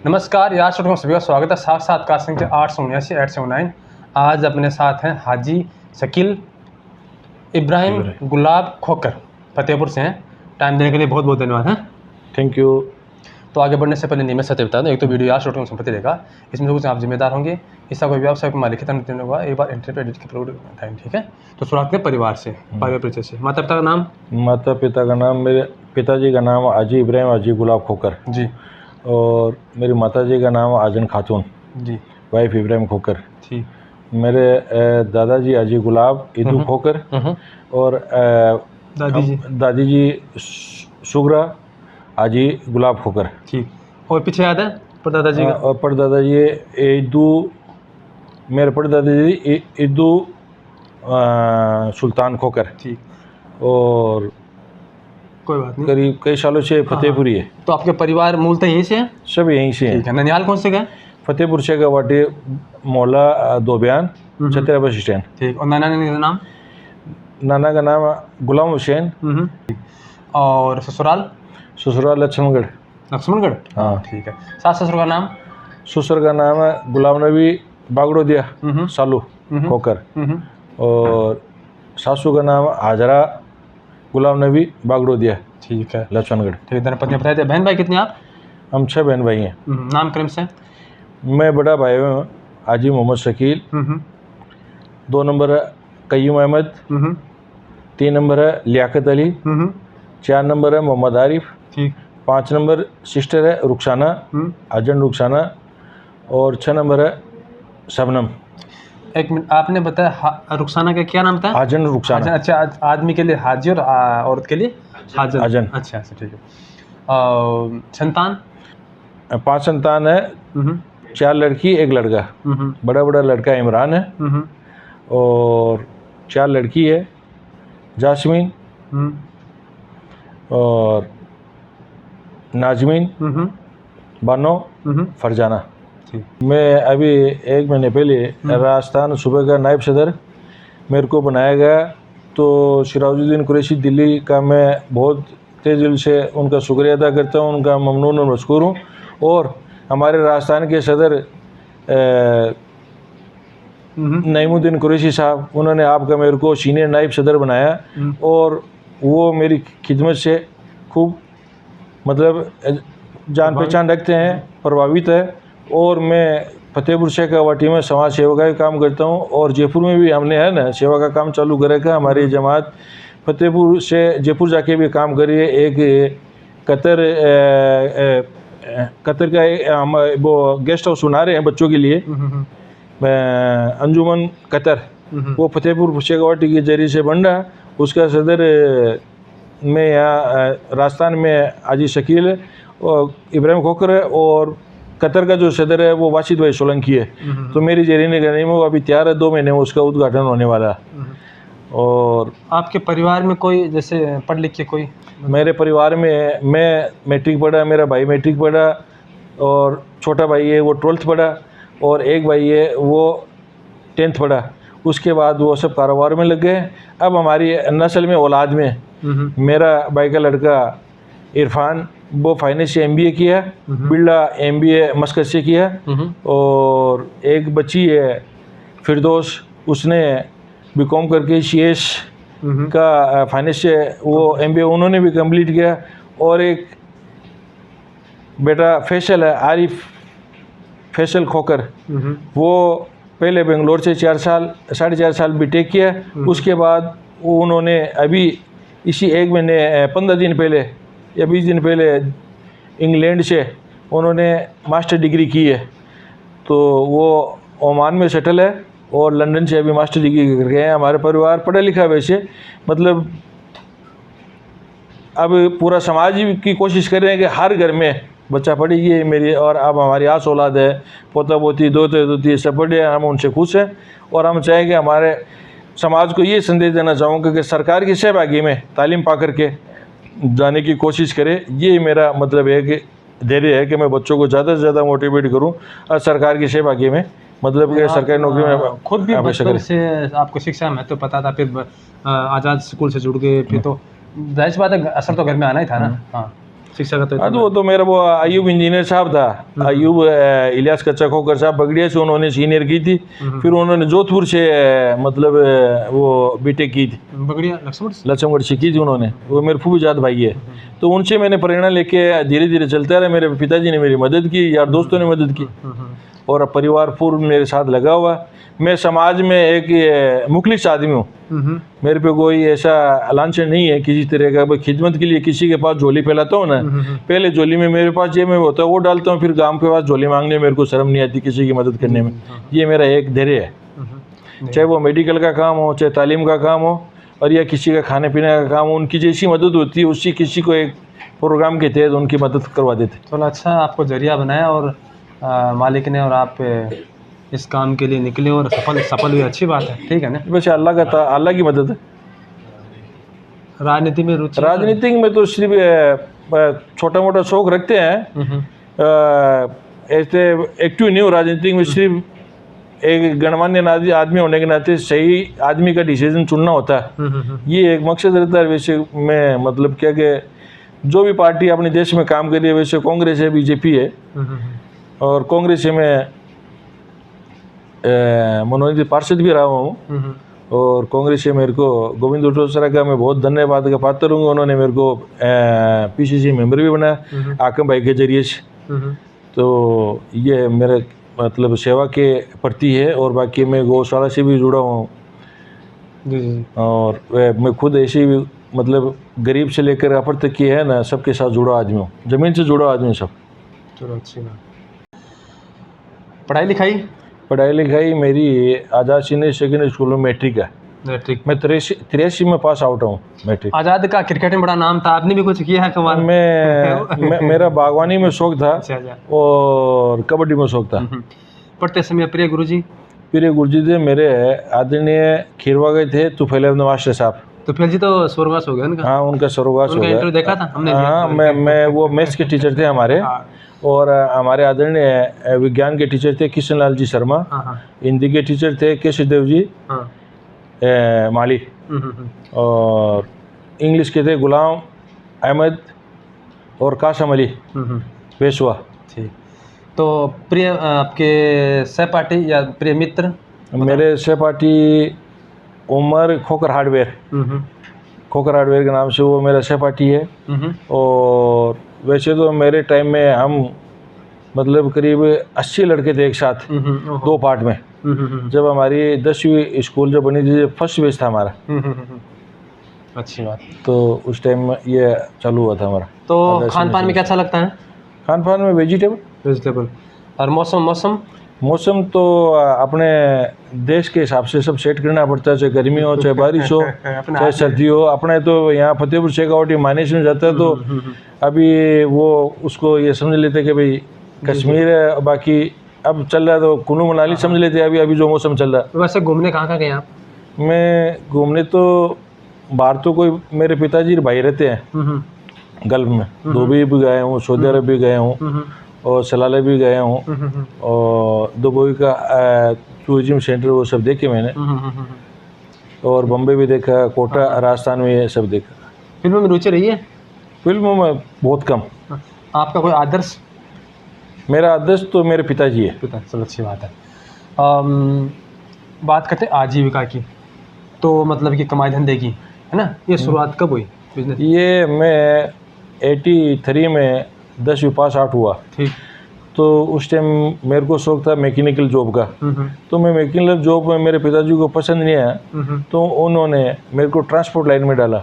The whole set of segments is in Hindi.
नमस्कार यार, छोटों सभी का स्वागत है। साक्षात्कार संख्या 879 आज अपने साथ हैं हाजी शकील इब्राहिम गुलाब खोकर, फतेहपुर से हैं। टाइम देने के लिए बहुत बहुत धन्यवाद है। Thank you. तो आगे बढ़ने से पहले नियमित सत्य बता दूं, एक तो वीडियो यार छोटों संपत्ति रहेगा, इसमें से कुछ आप जिम्मेदार होंगे, इसका कोई व्यवसाय मालिक होगा। एक बार इंटरनेट एडिट के प्रोग्राम टाइम, ठीक है। तो शुरुआत करें परिवार से, परिवार परिचय से। माता पिता का नाम? माता पिता का नाम, मेरे पिताजी का नाम हाजी इब्राहिम हाजी गुलाब खोकर जी। और मेरी माताजी का नाम आजन खातून जी। वाइफ इब्राहिम खोकर। ठीक। मेरे दादाजी हाजी गुलाब इदू खोकर और दादी जी सुगरा हाजी गुलाब खोकर। ठीक। और पीछे याद है परदादाजी का? और परदादाजी इदू, मेरे परदादाजी इदू सुल्तान खोकर। ठीक। और कोई बात नहीं, करीब कई सालों से फतेहपुरी है। तो आपके परिवार मूलतः यहीं से है? सब यहीं से ठीक हैं। है। ननिहाल कौन से गए? फतेहपुर से गवाटी मोहल्ला दोबियान, छतरा बस स्टैंड। ठीक। और नाना नानी का नाम? नाना का नाम गुलाम हुसैन। और ससुराल? ससुराल लक्ष्मणगढ़। लक्ष्मणगढ़। हाँ ठीक है। सास ससुर का नाम? ससुर का नाम है गुलाम नबी बागड़ोदिया सालू खोकर और सासू का नाम हाजरा गुलाम नबी बागड़ोदिया। ठीक है। लक्ष्मणगढ़। ठीक है। धर्मपत्नी बताए थे। बहन भाई कितने आप? हम 6 बहन भाई हैं। नाम क्रम से? मैं बड़ा भाई हूँ हाजी मोहम्मद शकील। 2 नंबर है कय्यूम अहमद। 3 नंबर है लियाकत अली। 4 नंबर है मोहम्मद आरिफ। ठीक। 5 नंबर सिस्टर है रुखसाना, आजन रुखसाना। और 6 नंबर है शबनम। एक मिनट, आपने बताया रुखसाना का क्या नाम था? आजन रुखसाना। अच्छा, आदमी के लिए हाजी और औरत के लिए हाजन। आजन। अच्छा अच्छा, ठीक है। संतान? 5 संतान है, 4 लड़की 1 लड़का। बड़ा लड़का इमरान है और 4 लड़की है, जासमीन और नाजमीन, बानो, फरजाना। मैं अभी 1 महीने पहले राजस्थान सूबे का नायब सदर मेरे को बनाया गया। तो सिराजुद्दीन कुरैशी दिल्ली का मैं बहुत तेज़ दिल से उनका शुक्रिया अदा करता हूँ, उनका ममनून और मशकूर हूँ। और हमारे राजस्थान के सदर नईमुद्दीन कुरैशी साहब, उन्होंने आपका मेरे को सीनियर नायब सदर बनाया और वो मेरी खिदमत से खूब मतलब जान पहचान रखते हैं, प्रभावित है। और मैं फतेहपुर से गवाटी में समाज सेवा का काम करता हूँ और जयपुर में भी हमने है ना सेवा का काम चालू करे का। हमारी जमात फतेहपुर से जयपुर जाके भी काम करी है। एक कतर का हम वो गेस्ट हाउस बना रहे हैं बच्चों के लिए, अंजुमन कतर, वो फतेहपुर शेखवाटी के जरिए से बन रहा। उसका सदर में यहाँ राजस्थान में हाजी शकील और इब्राहिम खोकर है और कतर का जो सदर है वो वाशिद भाई सोलंकी है। तो मेरी जरिए निगरानी में वो अभी तैयार है, 2 महीने में उसका उद्घाटन होने वाला है। और आपके परिवार में कोई जैसे पढ़ लिख के कोई? मेरे परिवार में मैं मैट्रिक पढ़ा, मेरा भाई मैट्रिक पढ़ा और छोटा भाई है वो 12th पढ़ा और एक भाई है वो 10th पढ़ा। उसके बाद वो सब कारोबार में लग गए। अब हमारी नस्ल में औलाद में मेरा भाई का लड़का इरफान वो फाइनेंस से MBA किया, बिरला MBA मस्कत से किया। और एक बच्ची है फिरदौस, उसने BCom करके CS का फाइनेंस से वो MBA उन्होंने भी कंप्लीट किया। और एक बेटा फैसल है, आरिफ फैसल खोकर, वो पहले बेंगलोर से 4.5 साल BTech किया। उसके बाद वो उन्होंने अभी इसी 1 महीने 15 दिन पहले या 20 दिन पहले इंग्लैंड से उन्होंने मास्टर डिग्री की है। तो वो ओमान में सेटल है और लंदन से अभी मास्टर डिग्री करके हैं। हमारे परिवार पढ़ा लिखा वैसे, मतलब अब पूरा समाज की कोशिश कर रहे हैं कि हर घर में बच्चा पढ़े। ये मेरी और अब हमारी आस औलाद है, पोता पोती दोते दोती सब पढ़े, हम उनसे खुश हैं। और हम चाहेंगे हमारे समाज को ये संदेश देना चाहूँगा कि सरकार की सहभागी में तालीम पा करके जाने की कोशिश करें। ये मेरा मतलब है कि धैर्य है कि मैं बच्चों को ज़्यादा से ज़्यादा मोटिवेट करूँ और सरकार की सहभागी में, मतलब कि सरकारी नौकरी में। खुद भी बचपन से आपको शिक्षा में तो पता था, फिर आज़ाद स्कूल से जुड़ गए, फिर तो जाहिर सी बात है असर तो घर में आना ही था ना। हाँ, शिक्षा का तो हाँ, तो वो तो मेरा वो अयूब इंजीनियर साहब था, अयूब इलियास कच्चा खोकर साहब बगड़िया से उन्होंने सीनियर की थी, फिर उन्होंने जोधपुर से मतलब वो बीटेक की थी, बगड़िया लक्ष्मणगढ़ से की थी उन्होंने, वो मेरे फूफीजात भाई है। तो उनसे मैंने प्रेरणा लेके धीरे धीरे चलता रहा। मेरे पिताजी ने मेरी मदद की, यार दोस्तों ने मदद की, और परिवार पूर्ण मेरे साथ लगा हुआ। मैं समाज में एक मुखलिस आदमी हूँ, मेरे पे कोई ऐसा लांछन नहीं है किसी तरह का। भाई खिदमत के लिए किसी के पास झोली फैलाता हूँ ना, पहले झोली में मेरे पास जेब में होता है वो डालता हूँ, फिर गांव के पास झोली मांगने मेरे को शर्म नहीं आती किसी की मदद करने में। ये मेरा एक धैर्य है, चाहे वो मेडिकल का काम हो, चाहे तालीम का काम हो, और या किसी का खाने पीने का काम हो, उनकी जैसी मदद होती है उसी किसी को एक प्रोग्राम के तहत उनकी मदद करवा देते। चलो अच्छा, आपको जरिया बनाया और मालिक ने, और आप इस काम के लिए निकले और सफल हुई, अच्छी बात है, ठीक है ना। वैसे अल्लाह की मदद है। राजनीति में रुचि? राजनीति में तो सिर्फ छोटा मोटा शौक रखते हैं, ऐसे एक्टिव नहीं हो राजनीति में। सिर्फ एक गणमान्य आदमी होने के नाते सही आदमी का डिसीजन चुनना होता है, ये एक मकसद रहता है। वैसे मैं मतलब क्या कि जो भी पार्टी अपने देश में काम कर रही है, वैसे कांग्रेस है, बीजेपी है, और कांग्रेस से मैं मनोनीत पार्षद भी रहा हूँ, और कांग्रेस से मेरे को गोविंद डोटासरा का मैं बहुत धन्यवाद का पात्र हूँ। उन्होंने मेरे को पीसीसी मेंबर भी बनाया आकम भाई के जरिए से। तो ये मेरे मतलब सेवा के प्रति है, और बाकी मैं गौशाला से भी जुड़ा हूँ, और मैं खुद ऐसे भी मतलब गरीब से लेकर अपर तक की है ना, सबके साथ जुड़ा आदमी हूँ, ज़मीन से जुड़ा आदमी सब। चलो अच्छी बात। पढ़ाई लिखाई मेरी आज़ाद सीनियर सेकेंडरी स्कूल में मैट्रिक है। मैं 83 में पास आउट हूँ मैट्रिक। आज़ाद का क्रिकेट में बड़ा नाम था, आपने भी कुछ किया है कमाल? मेरा बागवानी में शौक था, और कबड्डी में शौक था। पढ़ते समय प्रिय गुरुजी थे मेरे आदरणीय खीरवा गए थे तुफैल अहमद मास्टर साहब। तुफैल जी तो स्वर्गवास हो गया उनका? हाँ, उनका स्वर्गवास हो गया। इंटरव्यू देखा था हमने। हाँ, मैं वो मैथ्स के टीचर थे हमारे, और हमारे आदरणीय विज्ञान के टीचर थे किशन लाल जी शर्मा, हिंदी के टीचर थे केशवदेव जी माली, और इंग्लिश के थे गुलाम अहमद और कासम अली पेशवा। ठीक, तो प्रिय आपके सहपाठी या प्रिय मित्र? मेरे सहपाठी उमर खोकर हार्डवेयर के नाम से वो मेरा सहपाठी है। और वैसे तो मेरे टाइम में हम मतलब करीब 80 लड़के थे एक साथ, 2 पार्ट में। जब हमारी 10वीं स्कूल जब बनी थी, फर्स्ट बेच था हमारा। अच्छी बात। तो उस टाइम में ये चालू हुआ था हमारा। तो खान पान में क्या अच्छा लगता है? खान पान में वेजिटेबल। और मौसम तो अपने देश के हिसाब से सब सेट करना पड़ता है, चाहे गर्मी हो चाहे बारिश हो चाहे सर्दी हो। अपने तो यहाँ फतेहपुर शेखावाटी माइनस में जाता है, तो अभी वो उसको ये समझ लेते कि भाई कश्मीर है, बाकी अब चल रहा है तो कुल्लू मनाली समझ लेते हैं अभी जो मौसम चल रहा है। वैसे घूमने कहाँ गए आप? मैं घूमने तो बाहर तो कोई मेरे पिताजी भाई रहते हैं गल्फ में, दुबई भी गए हूँ, सऊदी अरब भी गए हूँ, और सलाले भी गया हूँ, और दुबई का टूरिज्म सेंटर वो सब देखे मैंने, और बम्बई भी देखा, कोटा राजस्थान में ये सब देखा। फिल्मों में रुचि रही है? फिल्मों में बहुत कम। आपका कोई आदर्श? मेरा आदर्श तो मेरे पिताजी है। चलो अच्छी बात है। बात करते हैं आजीविका की, तो मतलब कि कमाई धंधे की, है ना, ये शुरुआत कब हुई बिजनेस? ये मैं 83 में 10वीं पास आउट हुआ। ठीक। तो उस टाइम मेरे को शौक था मैकेनिकल जॉब का। तो मैं मैकेनिकल जॉब में मेरे पिताजी को पसंद नहीं आया, तो उन्होंने मेरे को ट्रांसपोर्ट लाइन में डाला।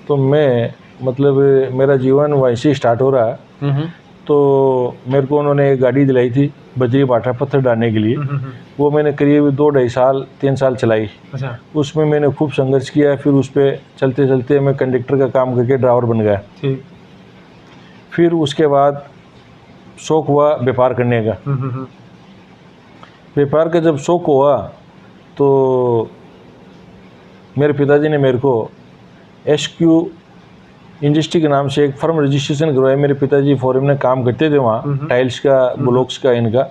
तो मैं मतलब मेरा जीवन वहीं से स्टार्ट हो रहा। तो मेरे को उन्होंने एक गाड़ी दिलाई थी बजरी बाटा पत्थर डालने के लिए। वो मैंने करीब 2-2.5 साल 3 साल चलाई। अच्छा। उसमें मैंने खूब संघर्ष किया, फिर उस पर चलते चलते मैं कंडक्टर का काम करके ड्राइवर बन गया। ठीक। फिर उसके बाद शौक़ हुआ व्यापार करने का। व्यापार का जब शौक़ हुआ तो मेरे पिताजी ने मेरे को SQ इंडस्ट्री के नाम से एक फर्म रजिस्ट्रेशन करवाया। मेरे पिताजी फॉरेन में काम करते थे वहाँ, टाइल्स का, ब्लॉक्स का, इनका।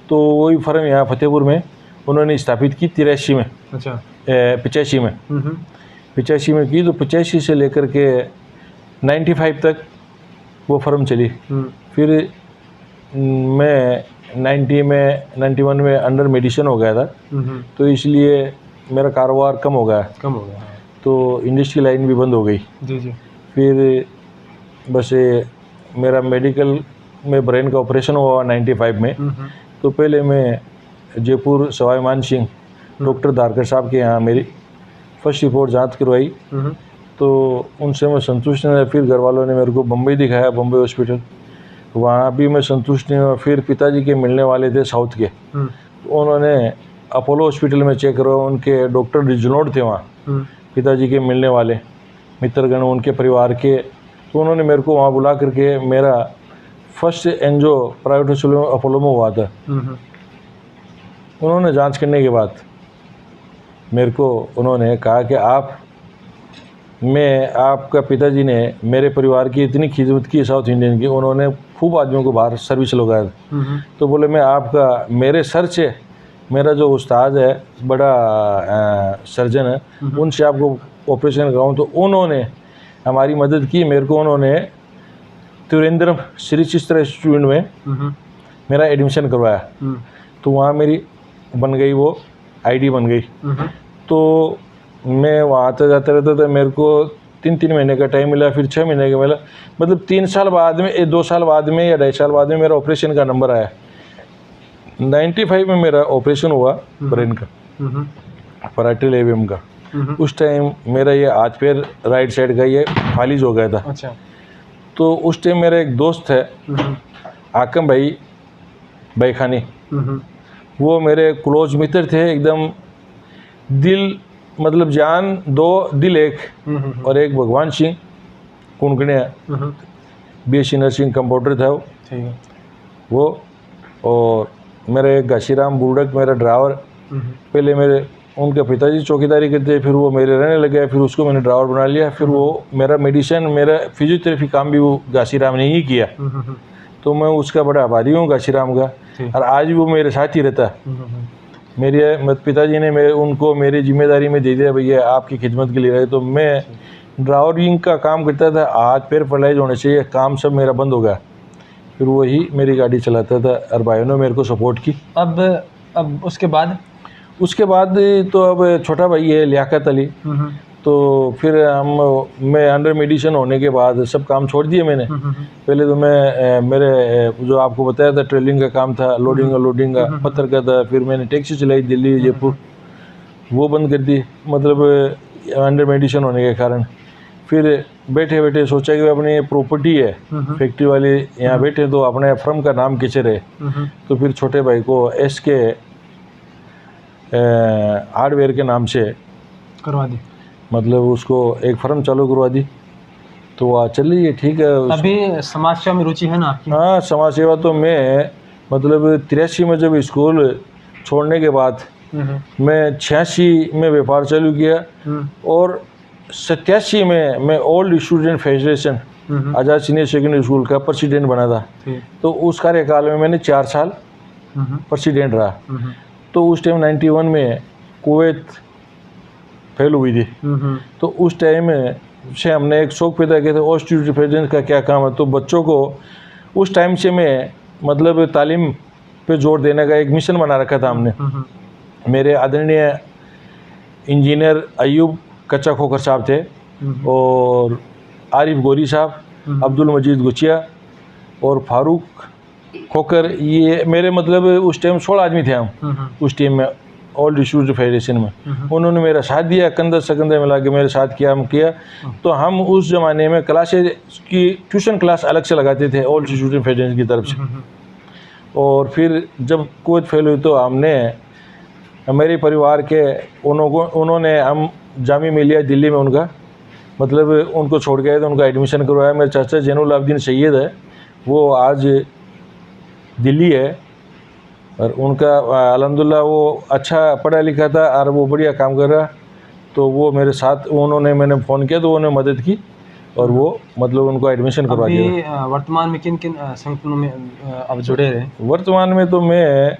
तो वही फर्म यहाँ फतेहपुर में उन्होंने स्थापित की 83 में। अच्छा। 85 में की। तो 85 से लेकर के 95 तक वो फर्म चली। फिर मैं 91 में अंडर मेडिसिन हो गया था, तो इसलिए मेरा कारोबार कम हो गया। तो इंडस्ट्री लाइन भी बंद हो गई। जी। फिर बस मेरा मेडिकल में ब्रेन का ऑपरेशन हुआ 95 में। तो पहले मैं जयपुर सवाई मान सिंह डॉक्टर धारकर साहब के यहाँ मेरी फर्स्ट रिपोर्ट जांच करवाई। तो उनसे मैं संतुष्ट नहीं। फिर घर वालों ने मेरे को बम्बई दिखाया, बम्बई हॉस्पिटल, वहाँ भी मैं संतुष्ट नहीं हुआ। फिर पिताजी के मिलने वाले थे साउथ के, तो उन्होंने अपोलो हॉस्पिटल में चेक करवाया। उनके डॉक्टर रिजनोड थे वहाँ, पिताजी के मिलने वाले मित्रगण उनके परिवार के। तो उन्होंने मेरे को वहाँ बुला करके मेरा first angio private hospital Apollo में हुआ था। उन्होंने जांच करने के बाद मेरे को उन्होंने कहा कि आपका पिताजी ने मेरे परिवार की इतनी खिदमत की साउथ इंडियन की, उन्होंने खूब आदमियों को बाहर सर्विस लगाया था। तो बोले मैं आपका, मेरे सर से, मेरा जो उस्ताद है बड़ा सर्जन है, उनसे आपको ऑपरेशन कराऊँ। तो उन्होंने हमारी मदद की। मेरे को उन्होंने त्रिवेंद्रम श्री चिस्त्र इंस्टीट्यूट में मेरा एडमिशन करवाया। तो वहाँ मेरी बन गई, वो आईडी बन गई। तो मैं वहाँ आते जाते रहता था। मेरे को 3 महीने का टाइम मिला, फिर 6 महीने का मिला। मतलब 3 साल बाद में, 2 साल बाद में या 2.5 साल बाद में मेरा ऑपरेशन का नंबर आया। 95 में मेरा ऑपरेशन हुआ ब्रेन का, पैराइटल लेबियम का। उस टाइम मेरा ये हाथ पैर राइट साइड का ये फालिज हो गया था। अच्छा। तो उस टाइम मेरा एक दोस्त है आकम भाई खानी, वो मेरे क्लोज मित्र थे एकदम। दिल मतलब जान दो, दिल एक। और एक भगवान सिंह कुनकड़िया, BSc नर्सिंग कंपाउंडर था वो। और मेरा एक घाशीराम बुर्डक मेरा ड्राइवर, पहले मेरे उनके पिताजी चौकीदारी करते, फिर वो मेरे रहने लगे, फिर उसको मैंने ड्राइवर बना लिया। फिर वो मेरा मेडिसिन, मेरा फिजियोथेरेपी काम भी वो घाशीराम ने ही किया। तो मैं उसका बड़ा आभारी हूँ घाशीराम का। और आज भी वो मेरे साथ ही रहता। मेरे पिताजी ने उनको मेरी जिम्मेदारी में दे दिया, भैया आपकी खिदमत के लिए रहे। तो मैं ड्राइवरिंग का काम करता था, हाथ पैर पैरालाइज होने से काम सब मेरा बंद हो गया। फिर वही मेरी गाड़ी चलाता था और भाइयों ने मेरे को सपोर्ट की। अब उसके बाद तो अब छोटा भाई है लियाकत अली। तो फिर मैं अंडर मेडिसिन होने के बाद सब काम छोड़ दिए मैंने। पहले तो मैं मेरे जो आपको बताया था ट्रेलिंग का काम था, लोडिंग का, पत्थर का था। फिर मैंने टैक्सी चलाई दिल्ली जयपुर, वो बंद कर दी, मतलब अंडर मेडिसिन होने के कारण। फिर बैठे बैठे सोचा कि अपनी प्रॉपर्टी है फैक्ट्री वाली, यहाँ बैठे तो अपने फर्म का नाम कैसे रहे। तो फिर छोटे भाई को SK हार्डवेयर के नाम से करवा दी, मतलब उसको एक फर्म चालू करवा दी। तो वह चल रही है, ठीक है। अभी समाज सेवा में रुचि है ना आपकी? हाँ, समाज सेवा तो मैं मतलब 83 में जब स्कूल छोड़ने के बाद मैं 86 में व्यापार चालू किया। और 87 में मैं ओल्ड स्टूडेंट फेडरेशन आज़ाद सीनियर सेकेंडरी स्कूल का प्रेसिडेंट बना था। तो उस कार्यकाल में मैंने 4 साल प्रेसिडेंट रहा। तो उस टाइम 91 में कुवैत फेल हुई थी। तो उस टाइम से हमने एक शौक पैदा किया था, ओल्ड स्टूडेंट फेडरेशन का क्या काम है। तो बच्चों को उस टाइम से मैं मतलब तालीम पे जोर देने का एक मिशन बना रखा था हमने। मेरे आदरणीय इंजीनियर अयूब कच्चा खोखर साहब थे, और आरिफ गोरी साहब, अब्दुल मजीद गुचिया और फारूक खोकर, ये मेरे मतलब उस टाइम 16 आदमी थे हम उस टीम में, ओल्ड स्टूडेंट फेडरेशन में। उन्होंने मेरा साथ दिया, कंधे से कंधे मिला के मेरे साथ किया किया। तो हम उस ज़माने में क्लासेज की ट्यूशन क्लास अलग से लगाते थे ओल्ड स्टूडेंट फेडरेशन की तरफ से। और फिर जब कुवैत फेल हुई तो हमने मेरे परिवार के उन्होंने हम जामी मिलिया दिल्ली में उनका मतलब उनको छोड़ के आए तो उनका एडमिशन करवाया। मेरे चाचा जैनुल आबदीन सैयद है, वो आज दिल्ली है। और उनका अल्हम्दुलिल्लाह वो अच्छा पढ़ा लिखा था और वो बढ़िया काम कर रहा। तो वो मेरे साथ, उन्होंने, मैंने फ़ोन किया तो उन्होंने मदद की और वो मतलब उनको एडमिशन करवा दिया। वर्तमान में किन किन संगठनों में अब जुड़े रहे? वर्तमान में तो मैं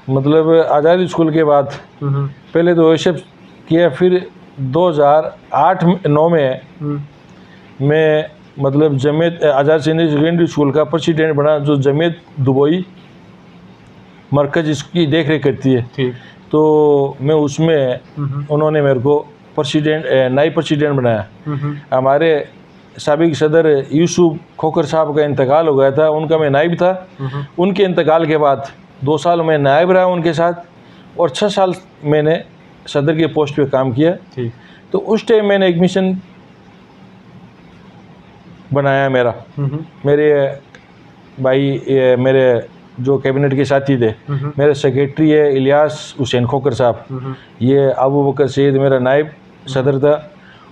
मतलब आज़ादी स्कूल के बाद पहले तो OSF किया, फिर 2008-9 में मैं मतलब जमीयत आज़ाद सीनियर सेकेंडरी स्कूल का प्रेसिडेंट बना, जो जमीयत दुबई मरकज़ इसकी देख रेख करती है। ठीक। तो मैं उसमें उन्होंने मेरे को प्रेसिडेंट नाइब प्रेसिडेंट बनाया। हमारे साबिक सदर यूसुफ खोकर साहब का इंतकाल हो गया था, उनका मैं नाइब था। उनके इंतकाल के बाद 2 साल मैं नाइब रहा उनके साथ, और 6 साल मैंने सदर के पोस्ट पे काम किया। ठीक। तो उस टाइम मैंने एक मिशन बनाया मेरा, मेरे भाई मेरे जो कैबिनेट के साथी थे, मेरे सेक्रेटरी है इलियास हुसैन खोकर साहब, ये अबू बकर सईद मेरा नाइब सदर था,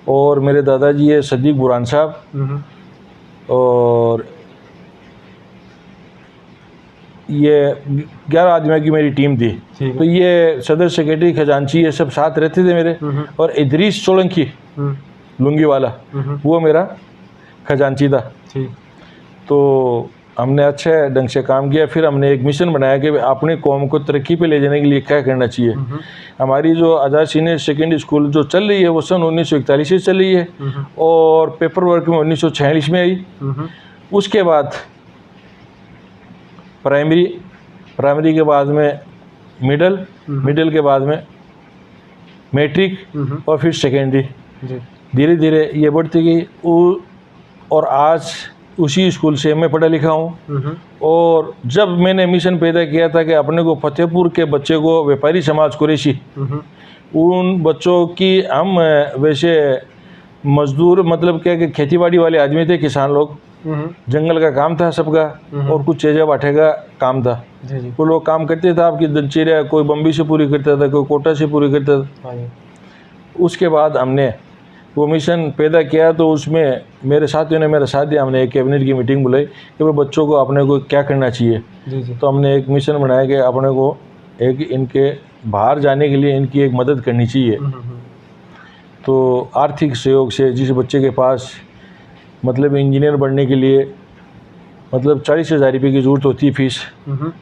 और मेरे दादाजी है सदीक बुरान साहब, और ये 11 आदमियों की मेरी टीम थी। तो ये सदर सेक्रेटरी खजांची ये सब साथ रहते थे मेरे, और इदरीस सोलंकी लुंगी वाला वो मेरा खजांची था। तो हमने अच्छे ढंग से काम किया। फिर हमने एक मिशन बनाया कि अपनी कौम को तरक्की पे ले जाने के लिए क्या करना चाहिए। हमारी जो आज़ाद सीनियर सेकेंडरी स्कूल जो चल रही है वो सन 1941 से चल रही है, और पेपर वर्क में 1946 में आई। उसके बाद प्राइमरी के बाद में मिडिल के बाद में मैट्रिक, और फिर सेकेंडरी। धीरे धीरे ये बढ़ती गई, और आज उसी स्कूल से मैं पढ़ा लिखा हूँ। और जब मैंने मिशन पैदा किया था कि अपने को फतेहपुर के बच्चे को व्यापारी समाज कुरैशी, उन बच्चों की हम वैसे मजदूर मतलब क्या कि खेतीबाड़ी वाले आदमी थे, किसान लोग, जंगल का काम था सबका, और कुछ चेजा बाठे का काम था। वो लोग काम करते थे, आपकी दिनचर्या कोई बम्बई से पूरी करता था, कोई कोटा से पूरी करता था। उसके बाद हमने वो मिशन पैदा किया, तो उसमें मेरे साथियों ने मेरा साथ दिया। हमने एक कैबिनेट की मीटिंग बुलाई कि भाई बच्चों को अपने को क्या करना चाहिए। तो हमने एक मिशन बनाया कि अपने को एक इनके बाहर जाने के लिए इनकी एक मदद करनी चाहिए। तो आर्थिक सहयोग से जिस बच्चे के पास मतलब इंजीनियर बनने के लिए मतलब 40,000 रुपये की ज़रूरत होती है फीस,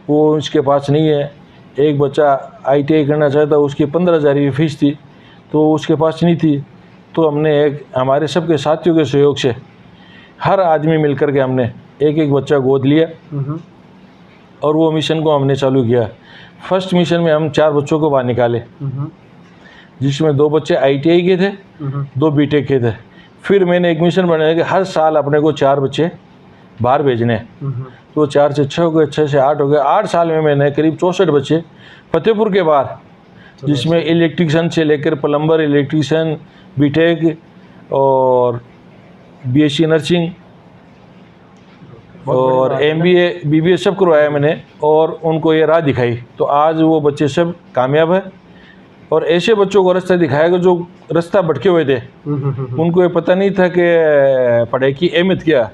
वो उसके पास नहीं है। एक बच्चा ITI करना चाहता, उसकी 15,000 रुपये फीस थी, तो उसके पास नहीं थी। तो हमने एक हमारे सबके साथियों के सहयोग से हर आदमी मिलकर के हमने एक बच्चा गोद लिया, और वो मिशन को हमने चालू किया। फर्स्ट मिशन में हम 4 बच्चों को बाहर निकाले, जिसमें 2 बच्चे ITI के थे, 2 BTech के थे। फिर मैंने एक मिशन बनाया कि हर साल अपने को 4 बच्चे बाहर भेजने। तो 4 से 6 हो गए, 6 से 8 हो गए। 8 साल में मैंने करीब 64 बच्चे फतेहपुर के बाहर, जिसमें इलेक्ट्रिशियन से लेकर प्लम्बर, इलेक्ट्रिशियन, BTech और BSc नर्सिंग और MBA BBA सब करवाया मैंने, और उनको ये राह दिखाई। तो आज वो बच्चे सब कामयाब है। और ऐसे बच्चों को रास्ता दिखाया कि जो रास्ता भटके हुए थे, उनको ये पता नहीं था कि पढ़ाई की अहमियत क्या।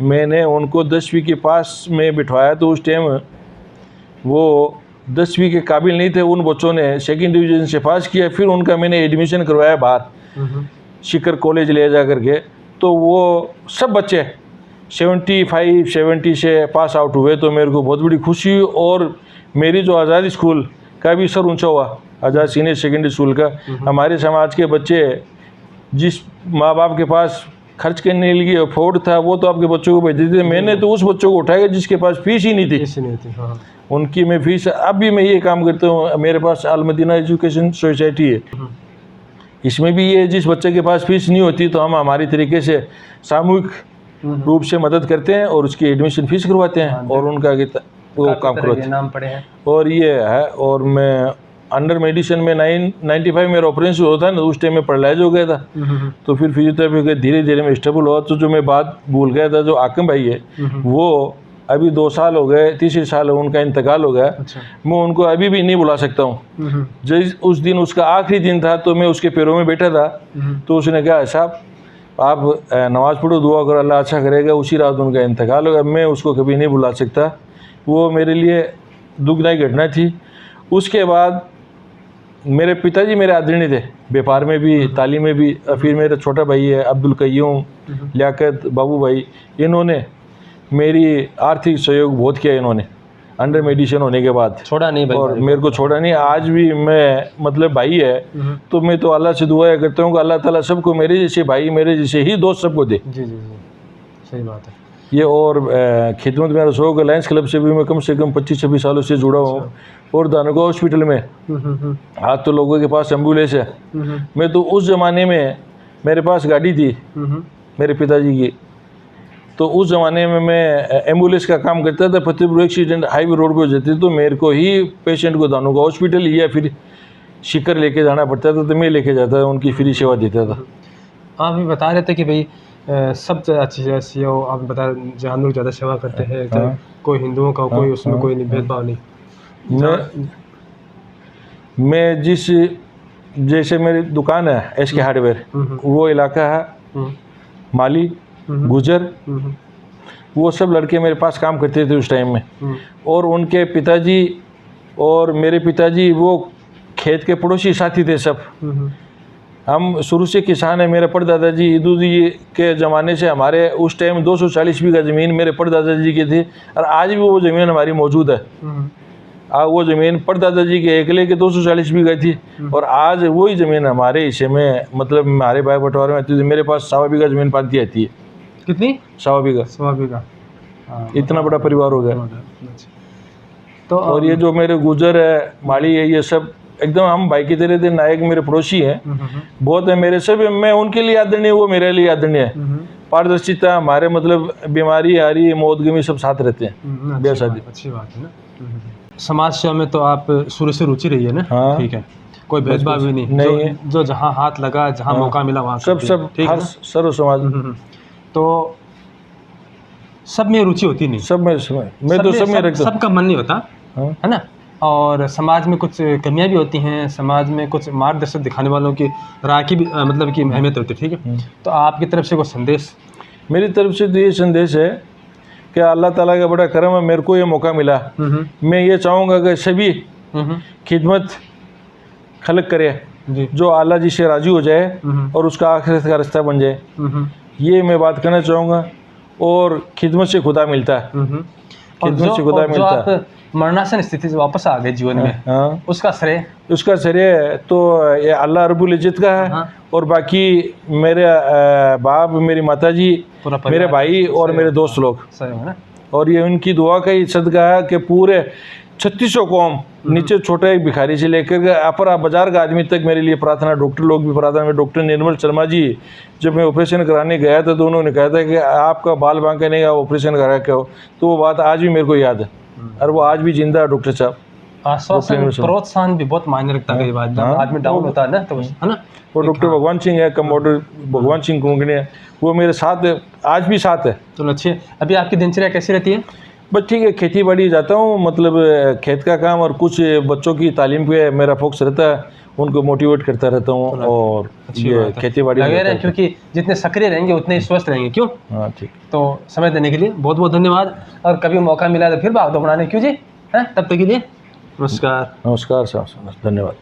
मैंने उनको 10वीं के पास में बिठवाया, तो उस टाइम वो 10वीं के काबिल नहीं थे। उन बच्चों ने 2nd डिवीज़न से पास किया। फिर उनका मैंने एडमिशन करवाया बाहर शिखर कॉलेज ले जा करके। तो वो सब बच्चे 75-70 से पास आउट हुए। तो मेरे को बहुत बड़ी खुशी हुई, और मेरी जो आज़ाद स्कूल का भी सर ऊंचा हुआ, आज़ाद सीनियर सेकेंडरी स्कूल का। हमारे समाज के बच्चे जिस माँ बाप के पास खर्च करने के लिए अफोर्ड था, वो तो आपके बच्चों को भेज देते थे। मैंने तो उस बच्चों को उठाया जिसके पास फीस ही नहीं थी। उनकी मैं फीस, अब भी मैं ये काम करता हूँ। मेरे पास अल मदीना एजुकेशन सोसाइटी है, इसमें भी ये जिस बच्चे के पास फीस नहीं होती, तो हम हमारी तरीके से सामूहिक रूप से मदद करते हैं और उसकी एडमिशन फीस करवाते हैं, और उनका वो काम करवाते हैं। नाम पड़े हैं। और ये है, और मैं अंडर मेडिसिन में 95 मेरा ऑपरेशन होता है ना, उस टाइम में पैरालाइज हो गया था। तो फिर फिजियोथेरेपी के धीरे धीरे मैं स्टेबल हुआ। तो जो मैं बात भूल गया था, जो आकिम भाई है, वो अभी 2 साल हो गए, 3 साल उनका इंतकाल हो गया। अच्छा। मैं उनको अभी भी नहीं भुला सकता हूँ। जिस उस दिन उसका आखिरी दिन था, तो मैं उसके पैरों में बैठा था। तो उसने कहा, साहब आप नमाज़ पढ़ो, दुआ करो, अल्लाह अच्छा करेगा। उसी रात उनका इंतकाल हो गया। मैं उसको कभी नहीं भुला सकता। वो मेरे लिए दुखदायी घटना थी। उसके बाद मेरे पिताजी मेरे आदरणीय थे, व्यापार में भी, तालीम में भी। फिर मेरा छोटा भाई है अब्दुल कय्यूम, लियाकत, बाबू भाई, इन्होंने मेरी आर्थिक सहयोग बहुत किया। इन्होंने अंडर मेडिसिन होने के बाद छोड़ा नहीं भाई, और मेरे को छोड़ा नहीं। आज भी मैं मतलब भाई है, तो मैं तो अल्लाह से दुआ करता हूँ कि अल्लाह ताला सबको मेरे जैसे भाई, मेरे जैसे ही दोस्त सबको दे। जी जी जी। सही बात है। ये और खिदमत में अशोक अलायंस क्लब से भी मैं कम से कम 25-26 सालों से जुड़ा हूँ। और दानुका हॉस्पिटल में आज तो लोगों के पास एम्बुलेंस है। मैं तो उस ज़माने में मेरे पास गाड़ी थी मेरे पिताजी की, तो उस ज़माने में मैं एम्बुलेंस का काम करता था। फतेहपुर एक्सीडेंट हाईवे रोड पे हो जाती तो मेरे को ही पेशेंट को दानुका हॉस्पिटल या फिर शिकर लेके जाना पड़ता था, तो मैं लेके जाता, उनकी फ्री सेवा देता था। आप भी बता रहे थे कि भाई सब अच्छी ऐसी हो, आप बता जहाँ लोग ज़्यादा सेवा करते हैं, चाहे कोई हिंदुओं का हो, कोई उसमें कोई भेदभाव नहीं। मैं जिस जैसे मेरी दुकान है SK हार्डवेयर, वो इलाका है माली गुजर, वो सब लड़के मेरे पास काम करते थे उस टाइम में। और उनके पिताजी और मेरे पिताजी वो खेत के पड़ोसी साथी थे सब। हम शुरू से किसान है। मेरे परदादाजी ईदू जी के ज़माने से हमारे उस टाइम 240 बीघा ज़मीन मेरे परदादाजी की थी, और आज भी वो ज़मीन हमारी मौजूद है। वो ज़मीन परदादाजी के अकेले के 240 बीघा थी, और आज वही ज़मीन हमारे हिस्से में, मतलब हमारे भाई बंटवारे में आती थी। मेरे पास 1.25 बीघा ज़मीन पाती आती है। कितनी? 1.25 बीघा। 1.25 बीघा। इतना बड़ा परिवार हो गया। तो और ये जो मेरे गुजर है, माली है, ये सब एकदम हम भाई की तरह थे। नायक मेरे पड़ोसी हैं, बहुत है मेरे सब। मैं उनके लिए आदरणीय, वो मेरे लिए आदरणीय है। पारदर्शिता हमारे, मतलब बीमारी आ रही, मौत गमी सब साथ रहते हैं। ब्याह शादी अच्छी बात है ना। समाज सेवा में तो आप शुरू से रुचि रही है ना? हाँ। ठीक है, कोई भेदभाव भी नहीं है। जो जहाँ हाथ लगा, जहाँ मौका मिला वहाँ सब ठीक है, सर्व समाज। तो सब में रुचि होती नहीं, सब में तो सब में रखता, सबका मन नहीं होता है ना। और समाज में कुछ कमियां भी होती हैं, समाज में कुछ मार्गदर्शक दिखाने वालों की राह की भी मतलब की अहमियत होती है। ठीक है, तो आपकी तरफ से कोई संदेश? मेरी तरफ से तो ये संदेश है कि अल्लाह ताला का बड़ा करम है, मेरे को ये मौका मिला। मैं ये चाहूँगा कि सभी खिदमत खलक करे, जो अल्लाह जी से राज़ी हो जाए और उसका आखिरत का रास्ता बन जाए। ये मैं बात करना चाहूँगा। और खिदमत से खुदा मिलता है, खिदमत से खुदा मिलता है। मरणासन स्थिति से वापस आ गए जीवन में, उसका श्रेय तो ये अल्लाह रब्बुल इज्जत का है। और बाकी मेरे बाप, मेरी माताजी, मेरे भाई और मेरे दोस्त लोग, और ये उनकी दुआ का ही सदका है कि पूरे 3600 कौम, नीचे छोटे एक भिखारी से लेकर के अपर बाजार का आदमी तक मेरे लिए प्रार्थना। डॉक्टर लोग भी प्रार्थना में। डॉक्टर निर्मल शर्मा जी, जब मैं ऑपरेशन कराने गया था तो उन्होंने कहा था कि आपका बाल बांका नहीं, आप ऑपरेशन करा के हो। तो वो बात आज भी मेरे को याद है, और वो आज भी जिंदा है डॉक्टर साहब। आश्वासन, प्रोत्साहन भी बहुत मायने रखता है। बात आदमी डाउन होता है ना, तो है ना। वो डॉक्टर भगवान सिंह है, कंपाउंडर भगवान सिंह कुंगने, वो मेरे साथ आज भी साथ है। चलो अच्छी है। अभी आपकी दिनचर्या कैसी रहती है? बस ठीक है, खेती बाड़ी जाता हूँ, मतलब खेत का काम, और कुछ बच्चों की तालीम पे मेरा फोकस रहता है, उनको मोटिवेट करता रहता हूँ। और ये खेती बाड़ी लगे रहें, क्योंकि जितने सक्रिय रहेंगे उतने ही स्वस्थ रहेंगे। क्यों? हाँ ठीक। तो समय देने के लिए बहुत बहुत धन्यवाद, और कभी मौका मिला तो फिर भाग दो बनाने, क्यों जी? हैं, तब तक के लिए नमस्कार। नमस्कार साहब, धन्यवाद।